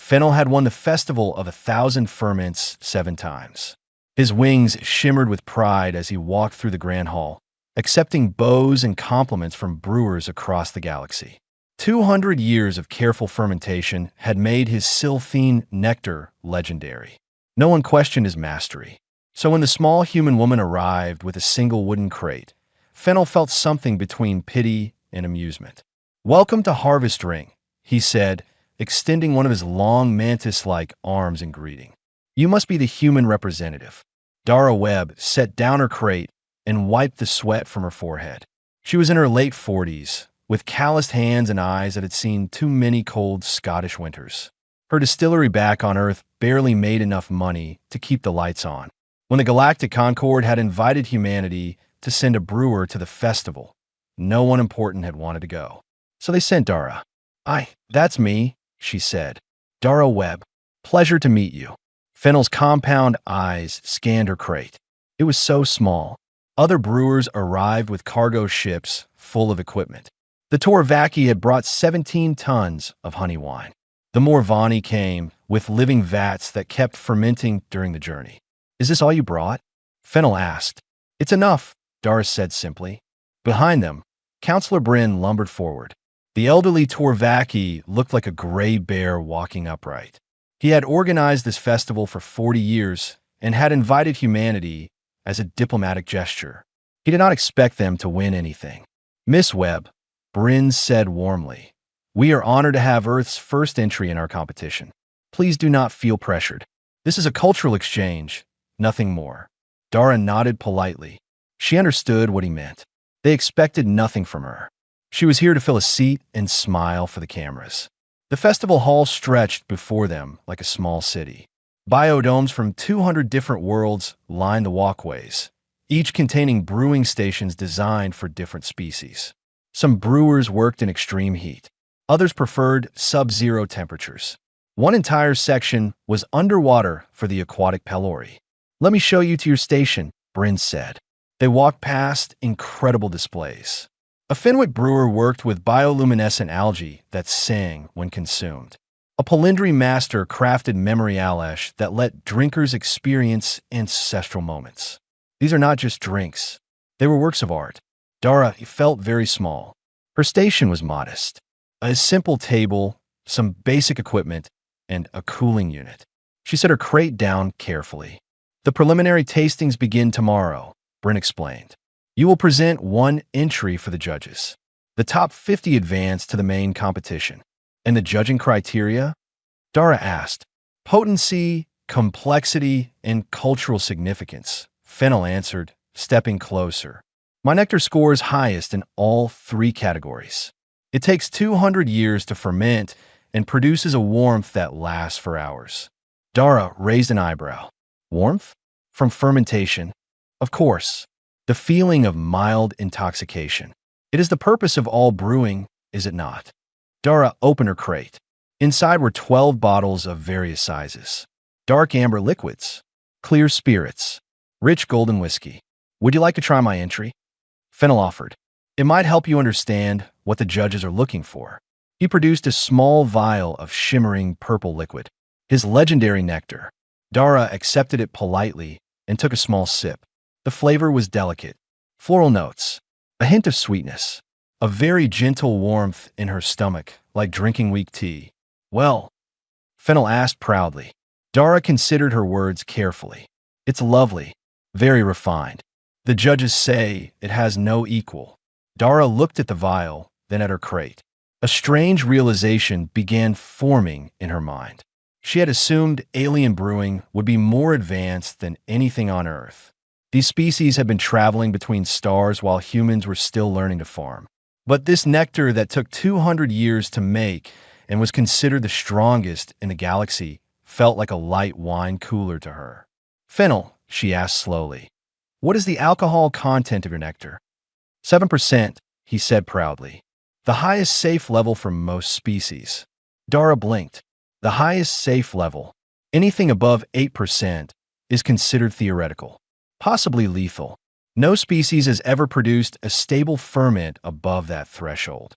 Fennel had won the Festival of 1,000 Ferments 7 times. His wings shimmered with pride as he walked through the Grand Hall, accepting bows and compliments from brewers across the galaxy. 200 years of careful fermentation had made his Sylphine nectar legendary. No one questioned his mastery. So when the small human woman arrived with a single wooden crate, Fennel felt something between pity and amusement. "Welcome to Harvest Ring," he said, extending one of his long mantis-like arms in greeting. "You must be the human representative." Dara Webb set down her crate and wiped the sweat from her forehead. She was in her late 40s, with calloused hands and eyes that had seen too many cold Scottish winters. Her distillery back on Earth barely made enough money to keep the lights on. When the Galactic Concord had invited humanity to send a brewer to the festival, no one important had wanted to go. So they sent Dara. That's me," she said. "Dara Webb. Pleasure to meet you." Fennel's compound eyes scanned her crate. It was so small. Other brewers arrived with cargo ships full of equipment. The Torvaki had brought 17 tons of honey wine. The Morvani came with living vats that kept fermenting during the journey. "Is this all you brought?" Fennel asked. "It's enough," Dara said simply. Behind them, Counselor Bryn lumbered forward. The elderly Torvaki looked like a gray bear walking upright. He had organized this festival for 40 years and had invited humanity as a diplomatic gesture. He did not expect them to win anything. "Miss Webb," Bryn said warmly, "we are honored to have Earth's first entry in our competition. Please do not feel pressured. This is a cultural exchange, nothing more." Dara nodded politely. She understood what he meant. They expected nothing from her. She was here to fill a seat and smile for the cameras. The festival hall stretched before them like a small city. Biodomes from 200 different worlds lined the walkways, each containing brewing stations designed for different species. Some brewers worked in extreme heat. Others preferred sub-zero temperatures. One entire section was underwater for the aquatic pylori. "Let me show you to your station," Bryn said. They walked past incredible displays. A Finwit brewer worked with bioluminescent algae that sang when consumed. A Palindri master crafted memory alesh that let drinkers experience ancestral moments. These are not just drinks. They were works of art. Dara felt very small. Her station was modest. A simple table, some basic equipment, and a cooling unit. She set her crate down carefully. "The preliminary tastings begin tomorrow," Bryn explained. "You will present one entry for the judges. The top 50 advance to the main competition." "And the judging criteria?" Dara asked. "Potency, complexity, and cultural significance," Fennel answered, stepping closer. "My nectar scores highest in all 3 categories. It takes 200 years to ferment and produces a warmth that lasts for hours." Dara raised an eyebrow. "Warmth? From fermentation?" "Of course. The feeling of mild intoxication. It is the purpose of all brewing, is it not?" Dara opened her crate. Inside were 12 bottles of various sizes. Dark amber liquids, clear spirits, rich golden whiskey. "Would you like to try my entry?" Fennel offered. "It might help you understand what the judges are looking for." He produced a small vial of shimmering purple liquid, his legendary nectar. Dara accepted it politely and took a small sip. The flavor was delicate. Floral notes, a hint of sweetness, a very gentle warmth in her stomach, like drinking weak tea. "Well," Fennel asked proudly. Dara considered her words carefully. "It's lovely, very refined. The judges say it has no equal." Dara looked at the vial, then at her crate. A strange realization began forming in her mind. She had assumed alien brewing would be more advanced than anything on Earth. These species had been traveling between stars while humans were still learning to farm. But this nectar that took 200 years to make and was considered the strongest in the galaxy felt like a light wine cooler to her. "Fennel," she asked slowly, "what is the alcohol content of your nectar?" 7%, he said proudly. "The highest safe level for most species." Dara blinked. The highest safe level, anything above 8%, is considered theoretical, possibly lethal. No species has ever produced a stable ferment above that threshold.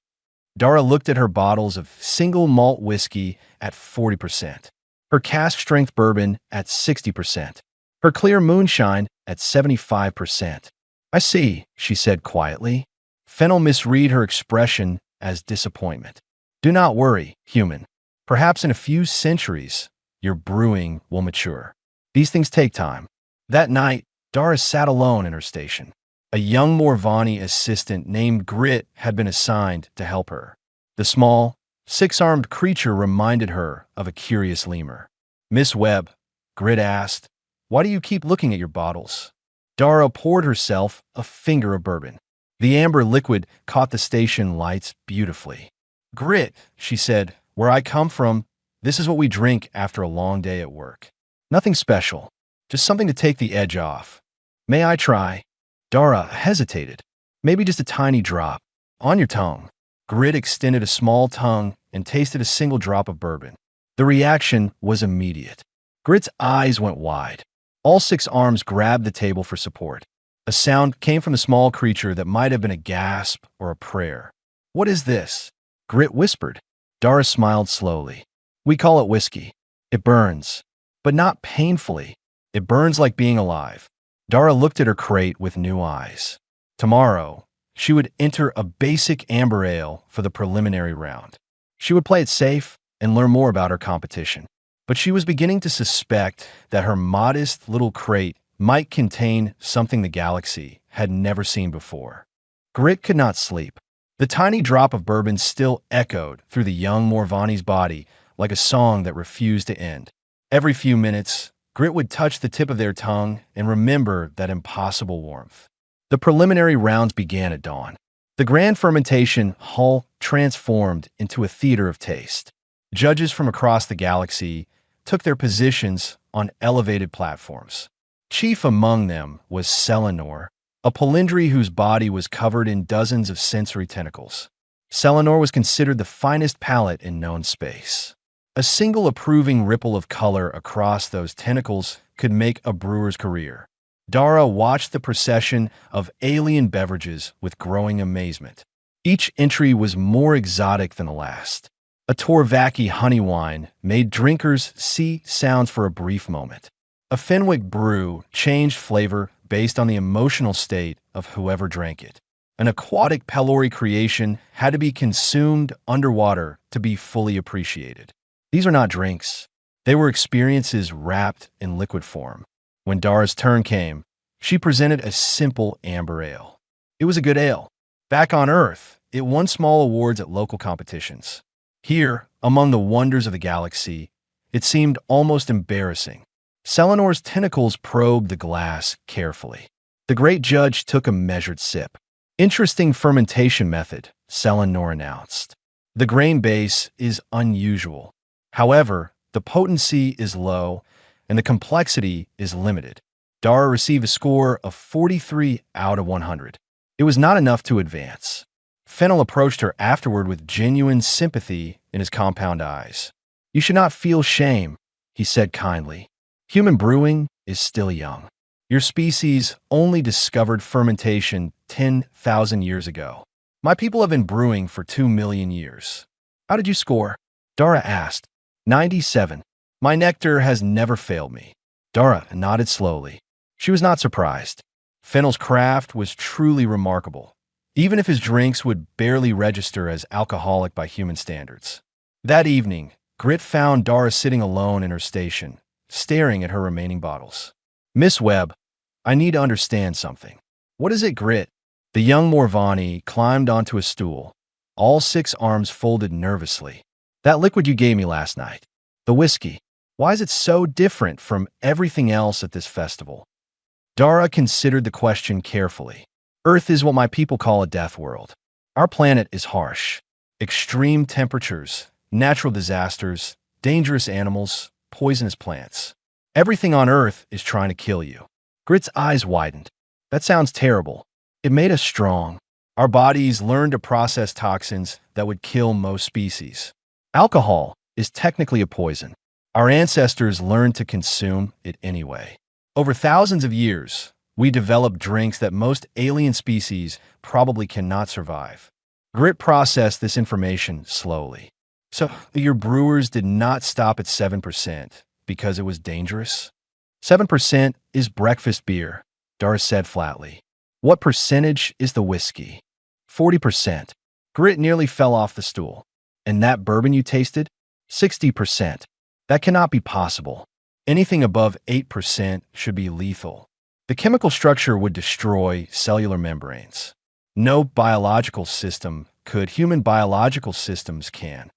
Dara looked at her bottles of single malt whiskey at 40%, her cask strength bourbon at 60%, her clear moonshine at 75%. I see, she said quietly. Fennel misread her expression as disappointment. Do not worry, human. Perhaps in a few centuries, your brewing will mature. These things take time. That night, Dara sat alone in her station. A young Morvani assistant named Grit had been assigned to help her. The small, six-armed creature reminded her of a curious lemur. Miss Webb, Grit asked, why do you keep looking at your bottles? Dara poured herself a finger of bourbon. The amber liquid caught the station lights beautifully. Grit, she said, where I come from, this is what we drink after a long day at work. Nothing special, just something to take the edge off. May I try? Dara hesitated. Maybe just a tiny drop. On your tongue. Grit extended a small tongue and tasted a single drop of bourbon. The reaction was immediate. Grit's eyes went wide. All six arms grabbed the table for support. A sound came from the small creature that might have been a gasp or a prayer. What is this? Grit whispered. Dara smiled slowly. We call it whiskey. It burns, but not painfully. It burns like being alive. Dara looked at her crate with new eyes. Tomorrow, she would enter a basic amber ale for the preliminary round. She would play it safe and learn more about her competition. But she was beginning to suspect that her modest little crate might contain something the galaxy had never seen before. Grit could not sleep. The tiny drop of bourbon still echoed through the young Morvani's body like a song that refused to end. Every few minutes, Grit would touch the tip of their tongue and remember that impossible warmth. The preliminary rounds began at dawn. The grand fermentation hall transformed into a theater of taste. Judges from across the galaxy took their positions on elevated platforms. Chief among them was Selenor, a palindry whose body was covered in dozens of sensory tentacles. Selenor was considered the finest palate in known space. A single approving ripple of color across those tentacles could make a brewer's career. Dara watched the procession of alien beverages with growing amazement. Each entry was more exotic than the last. A Torvaki honey wine made drinkers see sounds for a brief moment. A Fenwick brew changed flavor based on the emotional state of whoever drank it. An aquatic Pelori creation had to be consumed underwater to be fully appreciated. These are not drinks. They were experiences wrapped in liquid form. When Dara's turn came, she presented a simple amber ale. It was a good ale. Back on Earth, it won small awards at local competitions. Here, among the wonders of the galaxy, it seemed almost embarrassing. Selenor's tentacles probed the glass carefully. The great judge took a measured sip. Interesting fermentation method, Selenor announced. The grain base is unusual. However, the potency is low and the complexity is limited. Dara received a score of 43 out of 100. It was not enough to advance. Fennel approached her afterward with genuine sympathy in his compound eyes. You should not feel shame, he said kindly. Human brewing is still young. Your species only discovered fermentation 10,000 years ago. My people have been brewing for 2 million years. How did you score? Dara asked. 97. My nectar has never failed me. Dara nodded slowly. She was not surprised. Fennel's craft was truly remarkable, even if his drinks would barely register as alcoholic by human standards. That evening, Grit found Dara sitting alone in her station, staring at her remaining bottles. Miss Webb, I need to understand something. What is it, Grit? The young Morvani climbed onto a stool, all 6 arms folded nervously. That liquid you gave me last night, the whiskey, why is it so different from everything else at this festival? Dara considered the question carefully. Earth is what my people call a death world. Our planet is harsh. Extreme temperatures, natural disasters, dangerous animals, poisonous plants. Everything on Earth is trying to kill you. Grit's eyes widened. That sounds terrible. It made us strong. Our bodies learned to process toxins that would kill most species. Alcohol is technically a poison. Our ancestors learned to consume it anyway. Over thousands of years, we developed drinks that most alien species probably cannot survive. Grit processed this information slowly. So, your brewers did not stop at 7% because it was dangerous? 7% is breakfast beer, Dara said flatly. What percentage is the whiskey? 40%. Grit nearly fell off the stool. And that bourbon you tasted? 60%. That cannot be possible. Anything above 8% should be lethal. The chemical structure would destroy cellular membranes. No biological system could. Human biological systems can.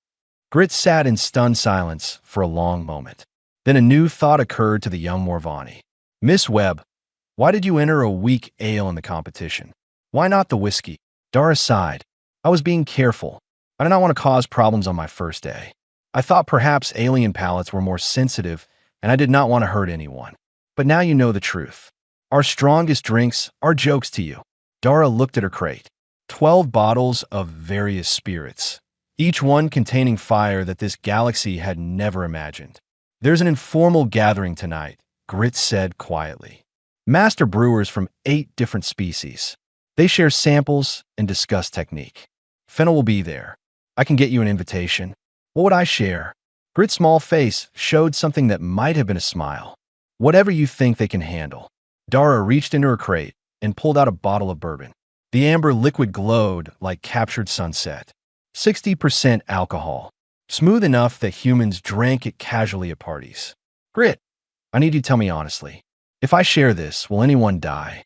Grit sat in stunned silence for a long moment. Then a new thought occurred to the young Morvani. Miss Webb, why did you enter a weak ale in the competition? Why not the whiskey? Dara sighed. I was being careful. I did not want to cause problems on my first day. I thought perhaps alien palates were more sensitive, and I did not want to hurt anyone. But now you know the truth. Our strongest drinks are jokes to you. Dara looked at her crate. 12 bottles of various spirits, each one containing fire that this galaxy had never imagined. There's an informal gathering tonight, Grit said quietly. Master brewers from 8 different species. They share samples and discuss technique. Fennel will be there. I can get you an invitation. What would I share? Grit's small face showed something that might have been a smile. Whatever you think they can handle. Dara reached into her crate and pulled out a bottle of bourbon. The amber liquid glowed like captured sunset. 60% alcohol. Smooth enough that humans drank it casually at parties. Grit, I need you to tell me honestly. If I share this, will anyone die?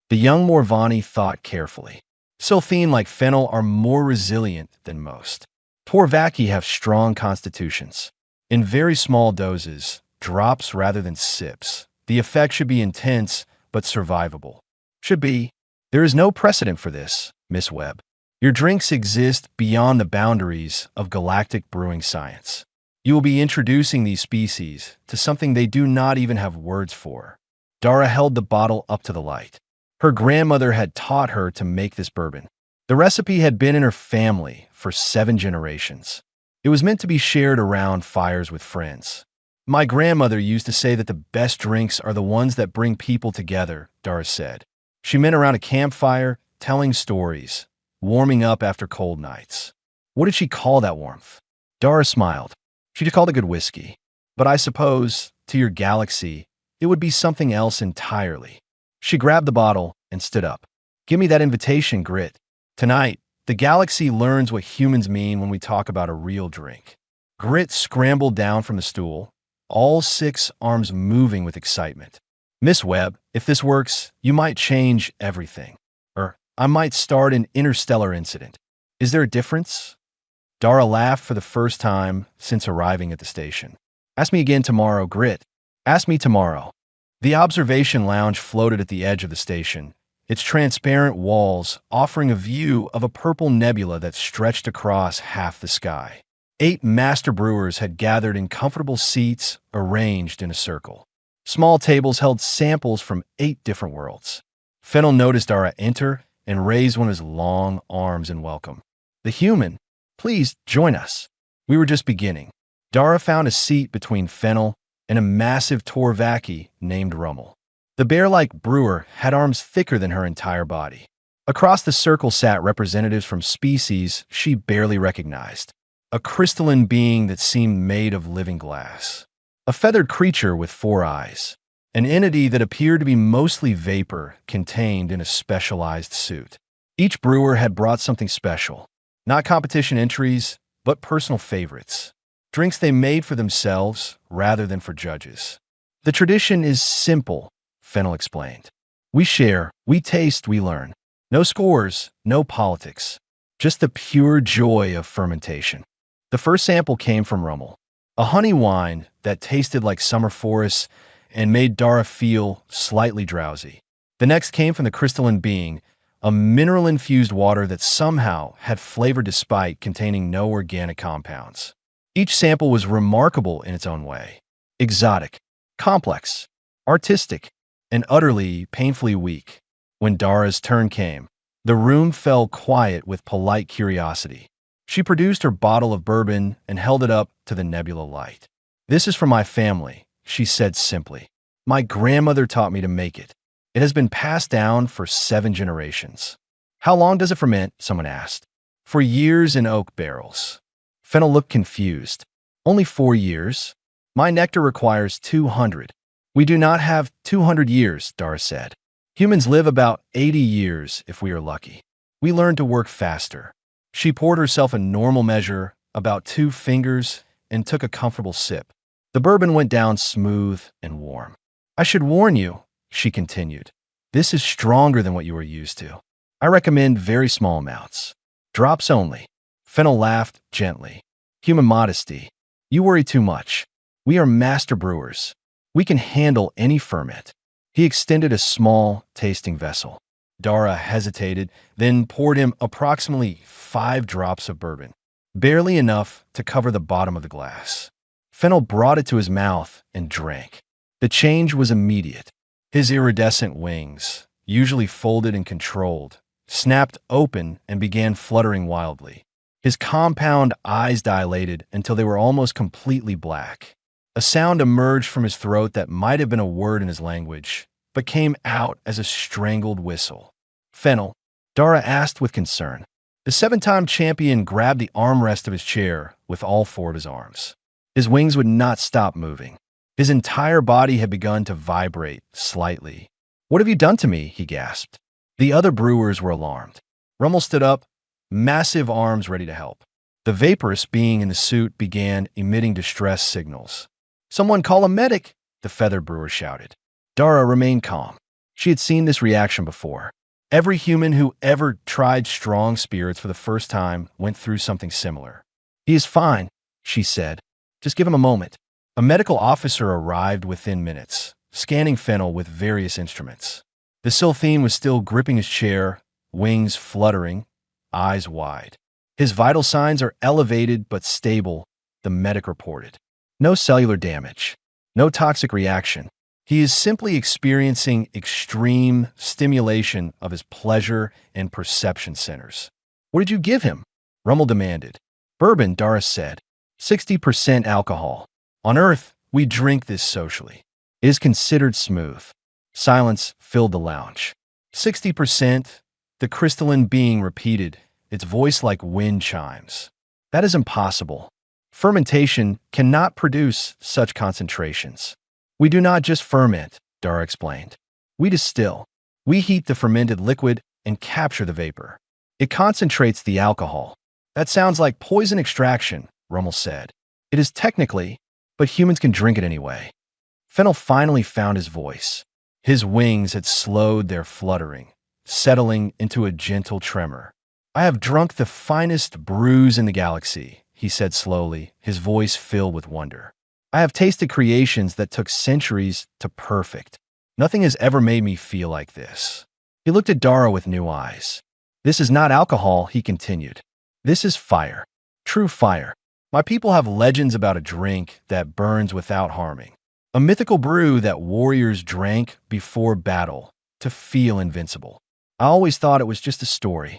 The young Morvani thought carefully. Sylphene like Fennel are more resilient than most. Torvaki have strong constitutions. In very small doses, drops rather than sips, the effect should be intense but survivable. Should be. There is no precedent for this, Miss Webb. Your drinks exist beyond the boundaries of galactic brewing science. You will be introducing these species to something they do not even have words for. Dara held the bottle up to the light. Her grandmother had taught her to make this bourbon. The recipe had been in her family for 7 generations. It was meant to be shared around fires with friends. My grandmother used to say that the best drinks are the ones that bring people together, Dara said. She meant around a campfire, telling stories, warming up after cold nights. What did she call that warmth? Dara smiled. She just called it good whiskey. But I suppose, to your galaxy, it would be something else entirely. She grabbed the bottle and stood up. Give me that invitation, Grit. Tonight, the galaxy learns what humans mean when we talk about a real drink. Grit scrambled down from the stool, all 6 arms moving with excitement. Miss Webb, if this works, you might change everything. Or I might start an interstellar incident. Is there a difference? Dara laughed for the first time since arriving at the station. Ask me again tomorrow, Grit. Ask me tomorrow. The observation lounge floated at the edge of the station, its transparent walls offering a view of a purple nebula that stretched across half the sky. 8 master brewers had gathered in comfortable seats arranged in a circle. Small tables held samples from 8 different worlds. Fennel noticed Dara enter and raised one of his long arms in welcome. The human, please join us. We were just beginning. Dara found a seat between Fennel and a massive Torvaki named Rummel. The bear-like brewer had arms thicker than her entire body. Across the circle sat representatives from species she barely recognized. A crystalline being that seemed made of living glass. A feathered creature with 4 eyes. An entity that appeared to be mostly vapor contained in a specialized suit. Each brewer had brought something special. Not competition entries, but personal favorites. Drinks they made for themselves rather than for judges. The tradition is simple, Fennel explained. We share, we taste, we learn. No scores, no politics. Just the pure joy of fermentation. The first sample came from Rummel, a honey wine that tasted like summer forests and made Dara feel slightly drowsy. The next came from the crystalline being, a mineral-infused water that somehow had flavor despite containing no organic compounds. Each sample was remarkable in its own way. Exotic, complex, artistic, and utterly, painfully weak. When Dara's turn came, the room fell quiet with polite curiosity. She produced her bottle of bourbon and held it up to the nebula light. This is from my family, she said simply. My grandmother taught me to make it. It has been passed down for 7 generations. How long does it ferment? Someone asked. For years in oak barrels. Fennel looked confused. Only 4 years? My nectar requires 200. We do not have 200 years, Dara said. Humans live about 80 years if we are lucky. We learn to work faster. She poured herself a normal measure, about 2 fingers, and took a comfortable sip. The bourbon went down smooth and warm. I should warn you, she continued. This is stronger than what you are used to. I recommend very small amounts. Drops only. Fennel laughed gently. Human modesty. You worry too much. We are master brewers. We can handle any ferment. He extended a small, tasting vessel. Dara hesitated, then poured him approximately 5 drops of bourbon, barely enough to cover the bottom of the glass. Fennel brought it to his mouth and drank. The change was immediate. His iridescent wings, usually folded and controlled, snapped open and began fluttering wildly. His compound eyes dilated until they were almost completely black. A sound emerged from his throat that might have been a word in his language, but came out as a strangled whistle. Fennel, Dara asked with concern. The 7-time champion grabbed the armrest of his chair with all 4 of his arms. His wings would not stop moving. His entire body had begun to vibrate slightly. What have you done to me? He gasped. The other brewers were alarmed. Rummel stood up, massive arms ready to help. The vaporous being in the suit began emitting distress signals. Someone call a medic, the feathered brewer shouted. Dara remained calm. She had seen this reaction before. Every human who ever tried strong spirits for the first time went through something similar. He is fine, she said. Just give him a moment. A medical officer arrived within minutes, scanning Fennel with various instruments. The Sylphine was still gripping his chair, wings fluttering, eyes wide. His vital signs are elevated but stable, the medic reported. No cellular damage, no toxic reaction. He is simply experiencing extreme stimulation of his pleasure and perception centers. What did you give him? Rummel demanded. Bourbon, Doris said. 60% alcohol. On Earth, we drink this socially. It is considered smooth. Silence filled the lounge. 60%, the crystalline being repeated, its voice like wind chimes. That is impossible. Fermentation cannot produce such concentrations. We do not just ferment, Dara explained. We distill. We heat the fermented liquid and capture the vapor. It concentrates the alcohol. That sounds like poison extraction, Rummel said. It is technically, but humans can drink it anyway. Fennel finally found his voice. His wings had slowed their fluttering, settling into a gentle tremor. I have drunk the finest brews in the galaxy, he said slowly, his voice filled with wonder. I have tasted creations that took centuries to perfect. Nothing has ever made me feel like this. He looked at Dara with new eyes. This is not alcohol, he continued. This is fire. True fire. My people have legends about a drink that burns without harming. A mythical brew that warriors drank before battle to feel invincible. I always thought it was just a story.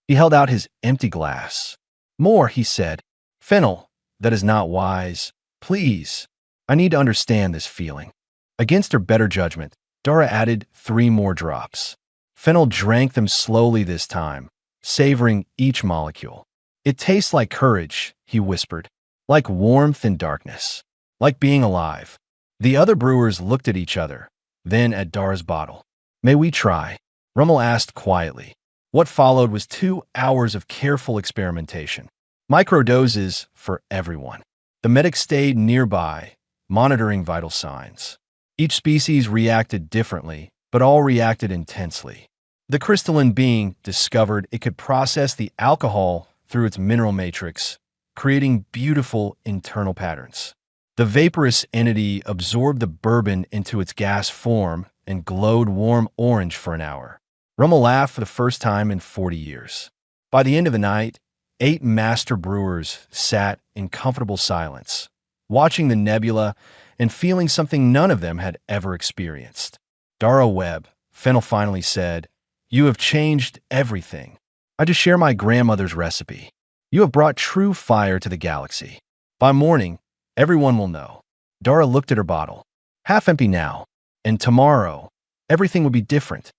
He held out his empty glass. More, he said. Fennel, that is not wise. Please, I need to understand this feeling. Against her better judgment, Dara added 3 more drops. Fennel drank them slowly this time, savoring each molecule. It tastes like courage, he whispered, like warmth in darkness, like being alive. The other brewers looked at each other, then at Dara's bottle. May we try? Rummel asked quietly. What followed was 2 hours of careful experimentation. Microdoses for everyone. The medic stayed nearby, monitoring vital signs. Each species reacted differently, but all reacted intensely. The crystalline being discovered it could process the alcohol through its mineral matrix, creating beautiful internal patterns. The vaporous entity absorbed the bourbon into its gas form and glowed warm orange for an hour. Rummel laughed for the first time in 40 years. By the end of the night, 8 master brewers sat in comfortable silence, watching the nebula and feeling something none of them had ever experienced. Dara Webb, Fennel finally said, you have changed everything. I just share my grandmother's recipe. You have brought true fire to the galaxy. By morning, everyone will know. Dara looked at her bottle. Half empty now. And tomorrow, everything would be different.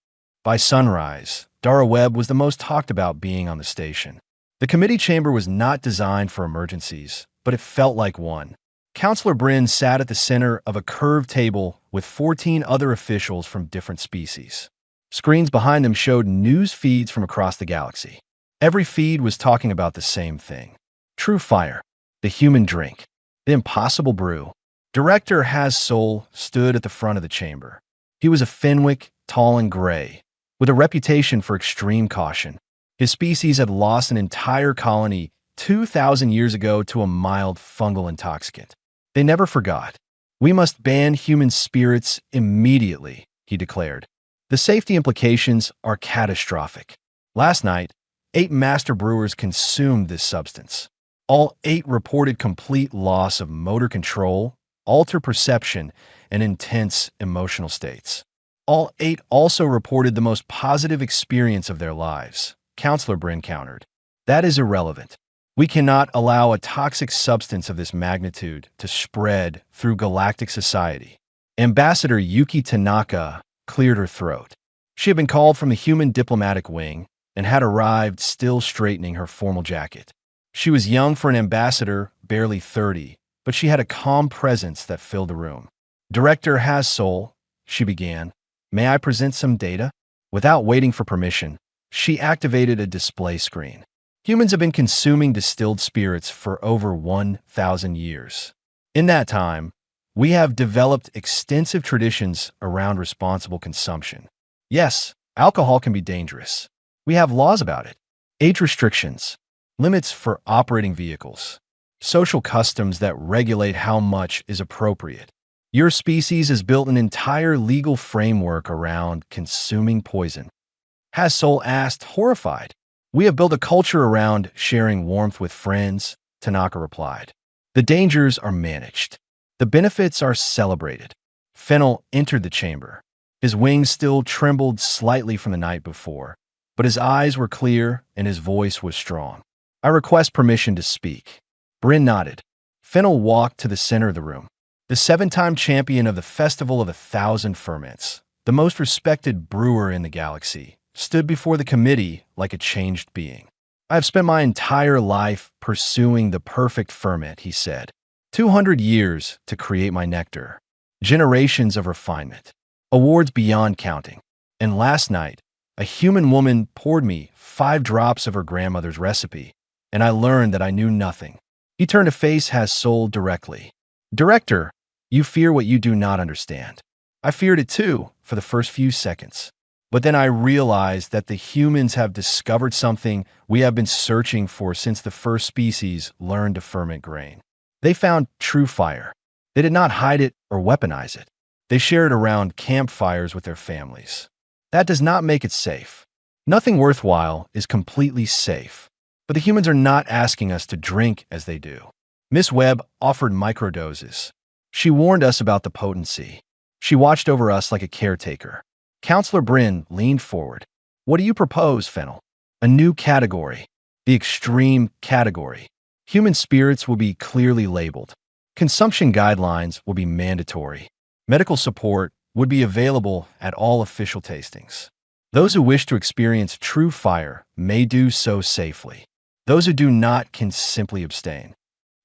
By sunrise, Dara Webb was the most talked about being on the station. The committee chamber was not designed for emergencies, but it felt like one. Counselor Bryn sat at the center of a curved table with 14 other officials from different species. Screens behind them showed news feeds from across the galaxy. Every feed was talking about the same thing. True fire, the human drink, the impossible brew. Director Has Soul stood at the front of the chamber. He was a Fenwick, tall and gray, with a reputation for extreme caution. His species had lost an entire colony 2,000 years ago to a mild fungal intoxicant. They never forgot. "We must ban human spirits immediately," he declared. "The safety implications are catastrophic." Last night, 8 master brewers consumed this substance. All 8 reported complete loss of motor control, altered perception, and intense emotional states. All 8 also reported the most positive experience of their lives, Counselor Bryn countered. "That is irrelevant. We cannot allow a toxic substance of this magnitude to spread through galactic society." Ambassador Yuki Tanaka cleared her throat. She had been called from the human diplomatic wing and had arrived still straightening her formal jacket. She was young for an ambassador, barely 30, but she had a calm presence that filled the room. "Director Has Soul," she began, "may I present some data?" Without waiting for permission, she activated a display screen. Humans have been consuming distilled spirits for over 1,000 years. In that time, we have developed extensive traditions around responsible consumption. Yes, alcohol can be dangerous. We have laws about it. Age restrictions, limits for operating vehicles, social customs that regulate how much is appropriate. Your species has built an entire legal framework around consuming poison. Has Soul asked, horrified. "We have built a culture around sharing warmth with friends," Tanaka replied. "The dangers are managed. The benefits are celebrated." Fennel entered the chamber. His wings still trembled slightly from the night before, but his eyes were clear and his voice was strong. "I request permission to speak." Bryn nodded. Fennel walked to the center of the room. The 7-time champion of the Festival of 1,000 Ferments, the most respected brewer in the galaxy, stood before the committee like a changed being. "I have spent my entire life pursuing the perfect ferment," he said. 200 years to create my nectar. Generations of refinement. Awards beyond counting. And last night, a human woman poured me 5 drops of her grandmother's recipe, and I learned that I knew nothing. He turned to face Has Soul directly. "Director, you fear what you do not understand. I feared it too for the first few seconds. But then I realized that the humans have discovered something we have been searching for since the first species learned to ferment grain. They found true fire. They did not hide it or weaponize it. They shared it around campfires with their families. That does not make it safe. Nothing worthwhile is completely safe. But the humans are not asking us to drink as they do." Miss Webb offered microdoses. She warned us about the potency. She watched over us like a caretaker. Counselor Bryn leaned forward. "What do you propose, Fennel?" "A new category. The extreme category. Human spirits will be clearly labeled. Consumption guidelines will be mandatory. Medical support would be available at all official tastings. Those who wish to experience true fire may do so safely. Those who do not can simply abstain."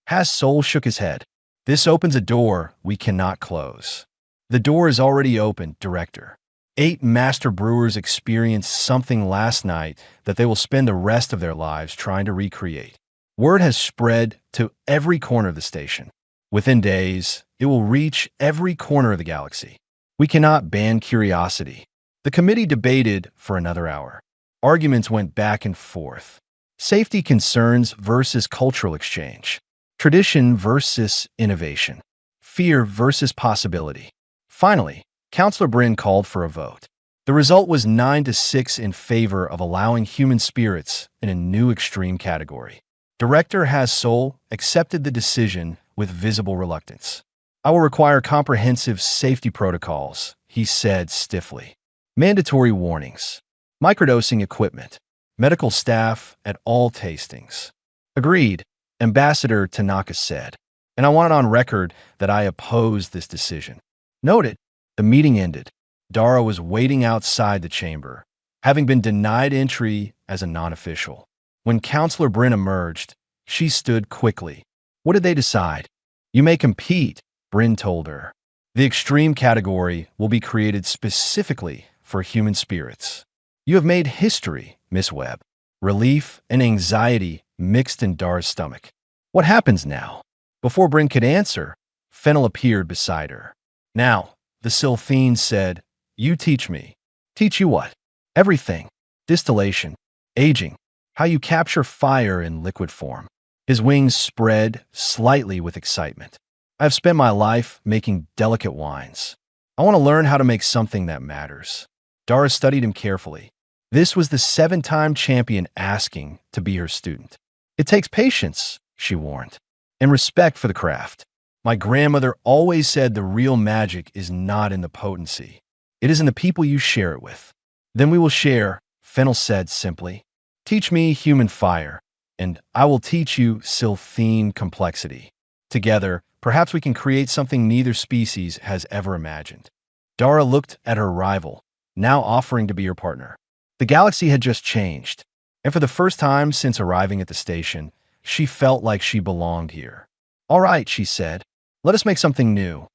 Has Soul shook his head. "This opens a door we cannot close." "The door is already open, Director. 8 master brewers experienced something last night that they will spend the rest of their lives trying to recreate. Word has spread to every corner of the station. Within days, it will reach every corner of the galaxy. We cannot ban curiosity." The committee debated for another hour. Arguments went back and forth. Safety concerns versus cultural exchange. Tradition versus innovation. Fear versus possibility. Finally, Counselor Bryn called for a vote. The result was 9-6 in favor of allowing human spirits in a new extreme category. Director Has Soul accepted the decision with visible reluctance. "I will require comprehensive safety protocols," he said stiffly. "Mandatory warnings. Microdosing equipment. Medical staff at all tastings." "Agreed," Ambassador Tanaka said. "And I want it on record that I oppose this decision." "Noted." The meeting ended. Dara was waiting outside the chamber, having been denied entry as a non-official. When Counselor Bryn emerged, she stood quickly. What did they decide? You may compete, Bryn told her. The extreme category will be created specifically for human spirits. You have made history, Miss Webb. Relief and anxiety mixed in Dara's stomach. What happens now? Before Bryn could answer, Fennel appeared beside her. Now, the Sylphine said, you teach me. Teach you what? Everything. Distillation, aging, how you capture fire in liquid form. His wings spread slightly with excitement. I have spent my life making delicate wines. I want to learn how to make something that matters. Dara studied him carefully. This was the 7-time champion asking to be her student. It takes patience, she warned, and respect for the craft. My grandmother always said the real magic is not in the potency. It is in the people you share it with. Then we will share, Fennel said simply. Teach me human fire, and I will teach you Sylphine complexity. Together, perhaps we can create something neither species has ever imagined. Dara looked at her rival, now offering to be her partner. The galaxy had just changed, and for the first time since arriving at the station, she felt like she belonged here. All right, she said. Let us make something new.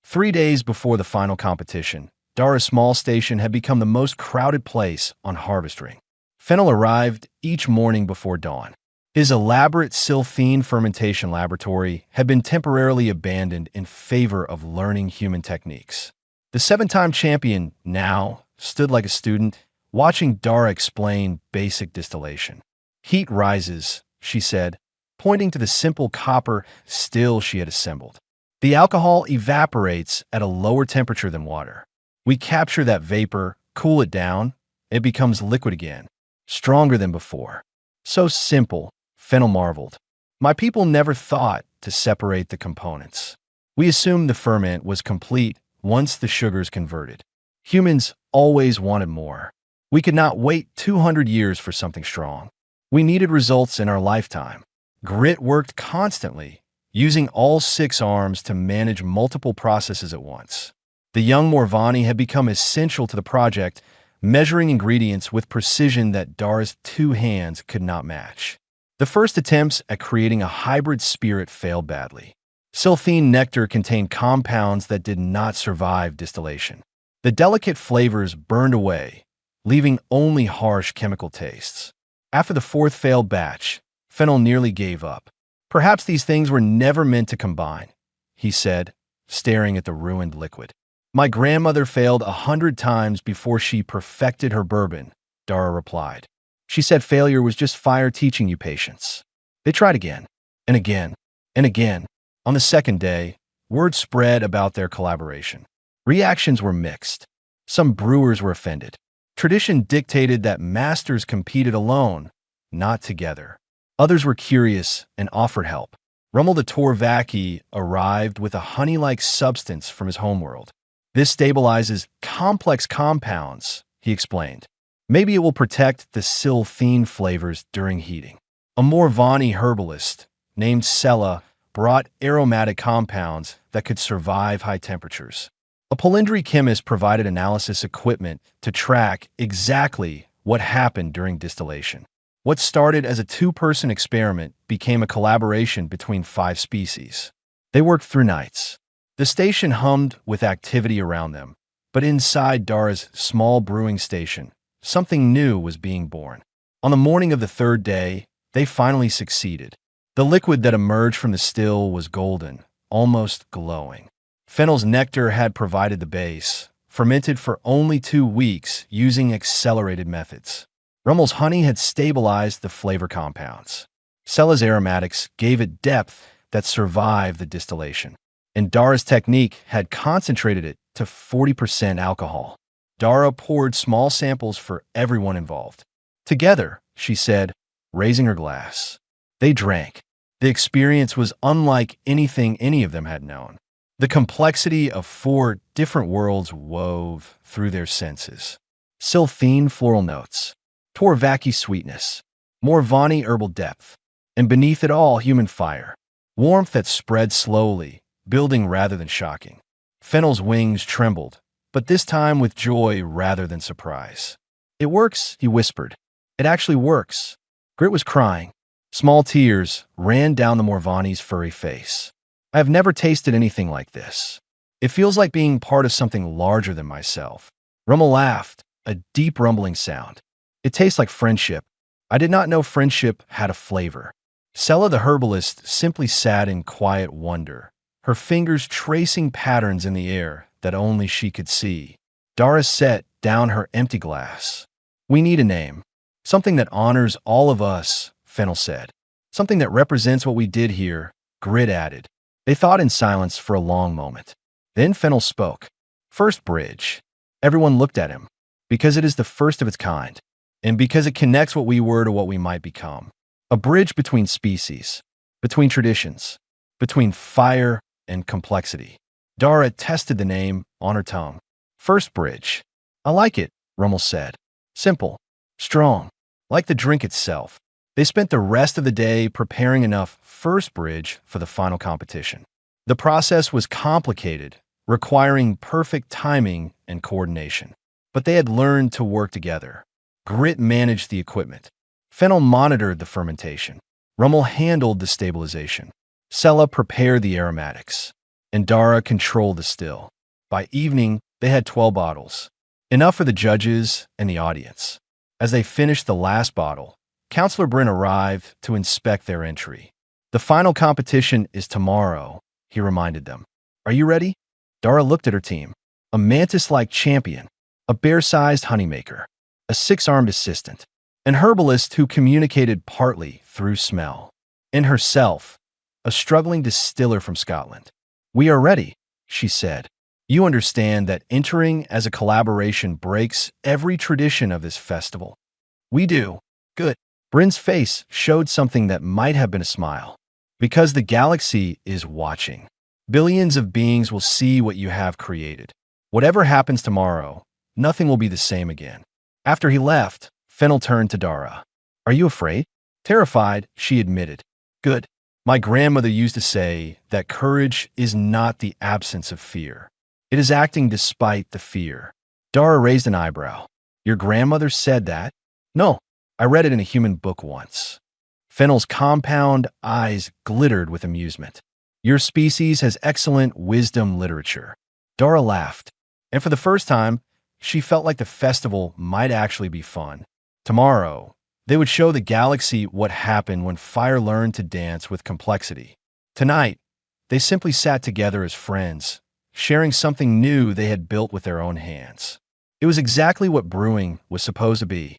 3 days before the final competition, Dara's small station had become the most crowded place on Harvest Ring. Fennel arrived each morning before dawn. His elaborate Sylphine fermentation laboratory had been temporarily abandoned in favor of learning human techniques. The 7-time champion now stood like a student, watching Dara explain basic distillation. Heat rises, she said, pointing to the simple copper still she had assembled. The alcohol evaporates at a lower temperature than water. We capture that vapor, cool it down, it becomes liquid again, stronger than before. So simple, Fennel marveled. My people never thought to separate the components. We assumed the ferment was complete once the sugars converted. Humans always wanted more. We could not wait 200 years for something strong. We needed results in our lifetime. Grit worked constantly, using all 6 arms to manage multiple processes at once. The young Morvani had become essential to the project, measuring ingredients with precision that Dara's 2 hands could not match. The first attempts at creating a hybrid spirit failed badly. Sylphine nectar contained compounds that did not survive distillation. The delicate flavors burned away, leaving only harsh chemical tastes. After the 4th failed batch, Fennel nearly gave up. Perhaps these things were never meant to combine, he said, staring at the ruined liquid. My grandmother failed 100 times before she perfected her bourbon, Dara replied. She said failure was just fire teaching you patience. They tried again, and again, and again. On the 2nd day, word spread about their collaboration. Reactions were mixed. Some brewers were offended. Tradition dictated that masters competed alone, not together. Others were curious and offered help. Rummel the Torvaki arrived with a honey-like substance from his homeworld. This stabilizes complex compounds, he explained. Maybe it will protect the Sylphine flavors during heating. A Morvani herbalist named Sella brought aromatic compounds that could survive high temperatures. A Polindri chemist provided analysis equipment to track exactly what happened during distillation. What started as a 2-person experiment became a collaboration between 5 species. They worked through nights. The station hummed with activity around them, but inside Dara's small brewing station, something new was being born. On the morning of the 3rd day, they finally succeeded. The liquid that emerged from the still was golden, almost glowing. Fennel's nectar had provided the base, fermented for only 2 weeks using accelerated methods. Rummel's honey had stabilized the flavor compounds. Sella's aromatics gave it depth that survived the distillation, and Dara's technique had concentrated it to 40% alcohol. Dara poured small samples for everyone involved. Together, she said, raising her glass. They drank. The experience was unlike anything any of them had known. The complexity of 4 different worlds wove through their senses. Sylphine floral notes, Torvaki sweetness, Morvani herbal depth, and beneath it all human fire, warmth that spread slowly, building rather than shocking. Fennel's wings trembled, but this time with joy rather than surprise. It works, he whispered. It actually works. Grit was crying. Small tears ran down the Morvani's furry face. I have never tasted anything like this. It feels like being part of something larger than myself. Rummel laughed, a deep rumbling sound. It tastes like friendship. I did not know friendship had a flavor. Sella the herbalist simply sat in quiet wonder, her fingers tracing patterns in the air that only she could see. Dara set down her empty glass. We need a name. Something that honors all of us, Fennel said. Something that represents what we did here, Grit added. They thought in silence for a long moment. Then Fennel spoke. First Bridge. Everyone looked at him. Because it is the first of its kind. And because it connects what we were to what we might become. A bridge between species. Between traditions. Between fire and complexity. Dara tested the name on her tongue. First Bridge. I like it, Rummel said. Simple. Strong. Like the drink itself. They spent the rest of the day preparing enough First Bridge for the final competition. The process was complicated, requiring perfect timing and coordination. But they had learned to work together. Grit managed the equipment. Fennel monitored the fermentation. Rummel handled the stabilization. Sella prepared the aromatics. And Dara controlled the still. By evening, they had 12 bottles. Enough for the judges and the audience. As they finished the last bottle, Counselor Bryn arrived to inspect their entry. The final competition is tomorrow, he reminded them. Are you ready? Dara looked at her team. A mantis-like champion, a bear-sized honeymaker, a 6-armed assistant, an herbalist who communicated partly through smell, and herself, a struggling distiller from Scotland. We are ready, she said. You understand that entering as a collaboration breaks every tradition of this festival. We do. Good. Bryn's face showed something that might have been a smile. Because the galaxy is watching. Billions of beings will see what you have created. Whatever happens tomorrow, nothing will be the same again. After he left, Fennel turned to Dara. Are you afraid? Terrified, she admitted. Good. My grandmother used to say that courage is not the absence of fear. It is acting despite the fear. Dara raised an eyebrow. Your grandmother said that? No. I read it in a human book once. Fennel's compound eyes glittered with amusement. Your species has excellent wisdom literature. Dara laughed, and for the first time, she felt like the festival might actually be fun. Tomorrow, they would show the galaxy what happened when fire learned to dance with complexity. Tonight, they simply sat together as friends, sharing something new they had built with their own hands. It was exactly what brewing was supposed to be.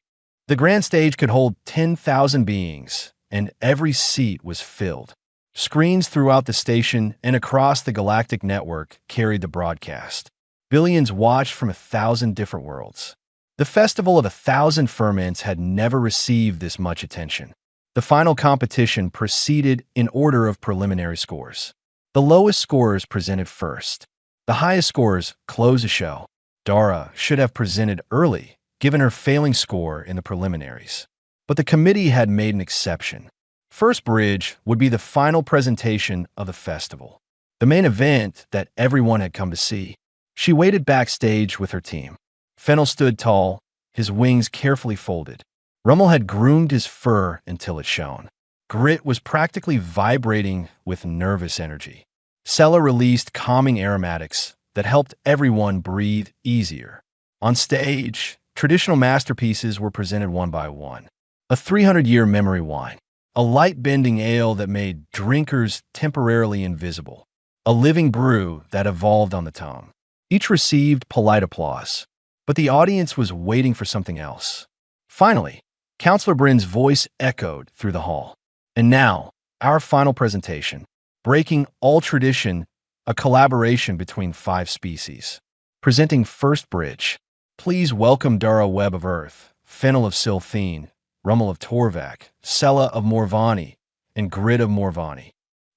The grand stage could hold 10,000 beings, and every seat was filled. Screens throughout the station and across the Galactic network carried the broadcast. Billions watched from 1,000 different worlds. The Festival of 1,000 Ferments had never received this much attention. The final competition proceeded in order of preliminary scores. The lowest scorers presented first. The highest scorers closed the show. Dara should have presented early, given her failing score in the preliminaries. But the committee had made an exception. First Bridge would be the final presentation of the festival, the main event that everyone had come to see. She waited backstage with her team. Fennel stood tall, his wings carefully folded. Rummel had groomed his fur until it shone. Grit was practically vibrating with nervous energy. Sella released calming aromatics that helped everyone breathe easier. On stage, traditional masterpieces were presented one by one. A 300-year memory wine, a light-bending ale that made drinkers temporarily invisible, a living brew that evolved on the tongue. Each received polite applause, but the audience was waiting for something else. Finally, Counselor Bryn's voice echoed through the hall. And now, our final presentation, breaking all tradition, a collaboration between 5 species. Presenting First Bridge. Please welcome Dara Webb of Earth, Fennel of Silthene, Rummel of Torvak, Sella of Morvani, and Grit of Morvani.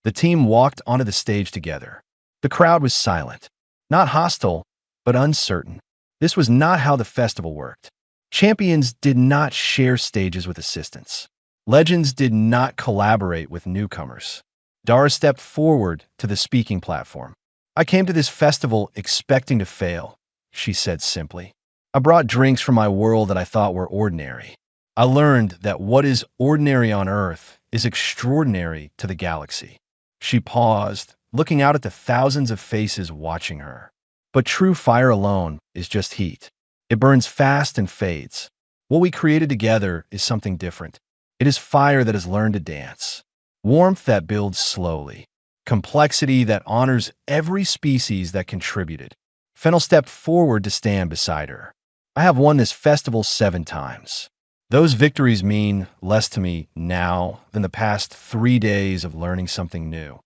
The team walked onto the stage together. The crowd was silent, not hostile, but uncertain. This was not how the festival worked. Champions did not share stages with assistants. Legends did not collaborate with newcomers. Dara stepped forward to the speaking platform. I came to this festival expecting to fail, she said simply. I brought drinks from my world that I thought were ordinary. I learned that what is ordinary on Earth is extraordinary to the galaxy. She paused, looking out at the thousands of faces watching her. But true fire alone is just heat. It burns fast and fades. What we created together is something different. It is fire that has learned to dance, warmth that builds slowly, complexity that honors every species that contributed. Fennel stepped forward to stand beside her. I have won this festival 7 times. Those victories mean less to me now than the past 3 days of learning something new.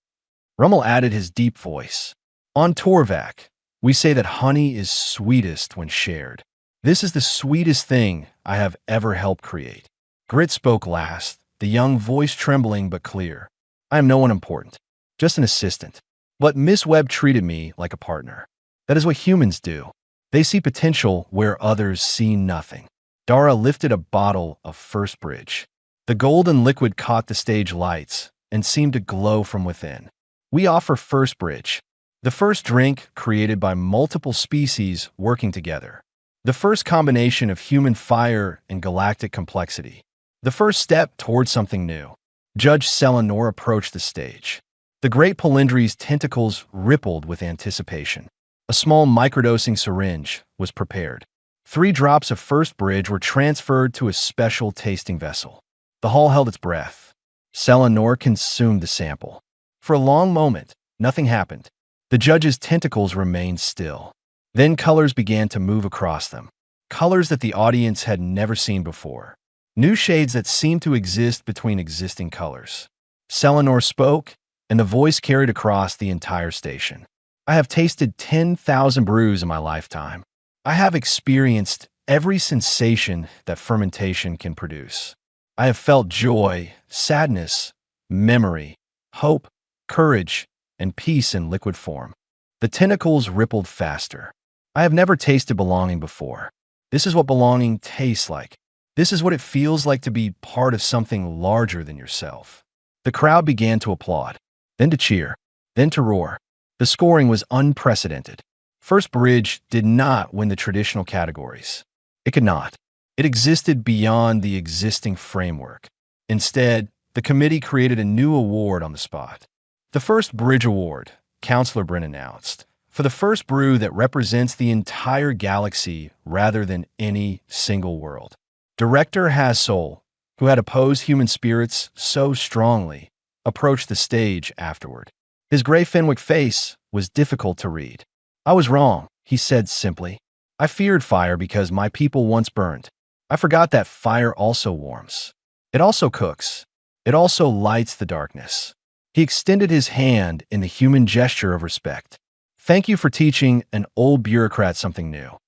Rummel added his deep voice. On Torvak, we say that honey is sweetest when shared. This is the sweetest thing I have ever helped create. Grit spoke last, the young voice trembling but clear. I am no one important, just an assistant. But Miss Webb treated me like a partner. That is what humans do. They see potential where others see nothing. Dara lifted a bottle of First Bridge. The golden liquid caught the stage lights and seemed to glow from within. We offer First Bridge, the first drink created by multiple species working together. The first combination of human fire and galactic complexity. The first step toward something new. Judge Selenor approached the stage. The great Polindri's tentacles rippled with anticipation. A small microdosing syringe was prepared. 3 drops of First Bridge were transferred to a special tasting vessel. The hall held its breath. Selenor consumed the sample. For a long moment, nothing happened. The judge's tentacles remained still. Then colors began to move across them. Colors that the audience had never seen before. New shades that seemed to exist between existing colors. Selenor spoke, and the voice carried across the entire station. I have tasted 10,000 brews in my lifetime. I have experienced every sensation that fermentation can produce. I have felt joy, sadness, memory, hope, courage, and peace in liquid form. The tentacles rippled faster. I have never tasted belonging before. This is what belonging tastes like. This is what it feels like to be part of something larger than yourself. The crowd began to applaud, then to cheer, then to roar. The scoring was unprecedented. First Bridge did not win the traditional categories. It could not. It existed beyond the existing framework. Instead, the committee created a new award on the spot. The First Bridge Award, Counselor Bryn announced, for the first brew that represents the entire galaxy rather than any single world. Director Hassol, who had opposed human spirits so strongly, approached the stage afterward. His gray Fenwick face was difficult to read. I was wrong, he said simply. I feared fire because my people once burned. I forgot that fire also warms. It also cooks. It also lights the darkness. He extended his hand in the human gesture of respect. Thank you for teaching an old bureaucrat something new.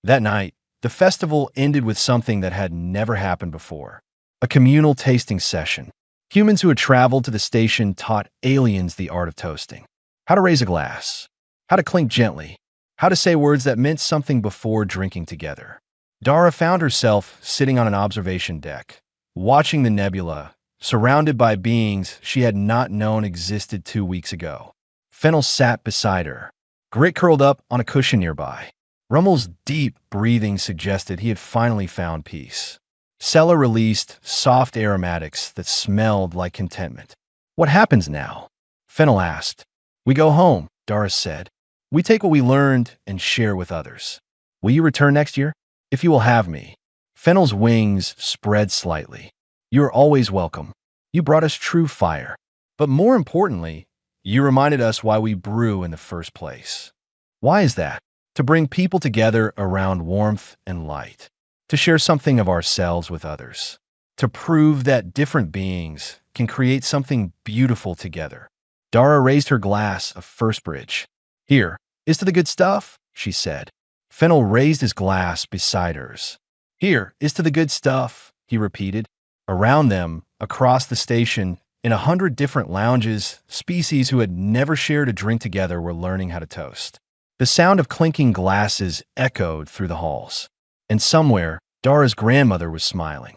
That night, the festival ended with something that had never happened before. A communal tasting session. Humans who had traveled to the station taught aliens the art of toasting. How to raise a glass. How to clink gently. How to say words that meant something before drinking together. Dara found herself sitting on an observation deck, watching the nebula, surrounded by beings she had not known existed 2 weeks ago. Fennel sat beside her. Grit curled up on a cushion nearby. Rummel's deep breathing suggested he had finally found peace. Sella released soft aromatics that smelled like contentment. What happens now? Fennel asked. We go home, Dara said. We take what we learned and share with others. Will you return next year? If you will have me. Fennel's wings spread slightly. You are always welcome. You brought us true fire. But more importantly, you reminded us why we brew in the first place. Why is that? To bring people together around warmth and light. To share something of ourselves with others. To prove that different beings can create something beautiful together. Dara raised her glass of First Bridge. Here, is to the good stuff, she said. Fennel raised his glass beside hers. Here is to the good stuff, he repeated. Around them, across the station, in 100 different lounges, species who had never shared a drink together were learning how to toast. The sound of clinking glasses echoed through the halls. And somewhere, Dara's grandmother was smiling.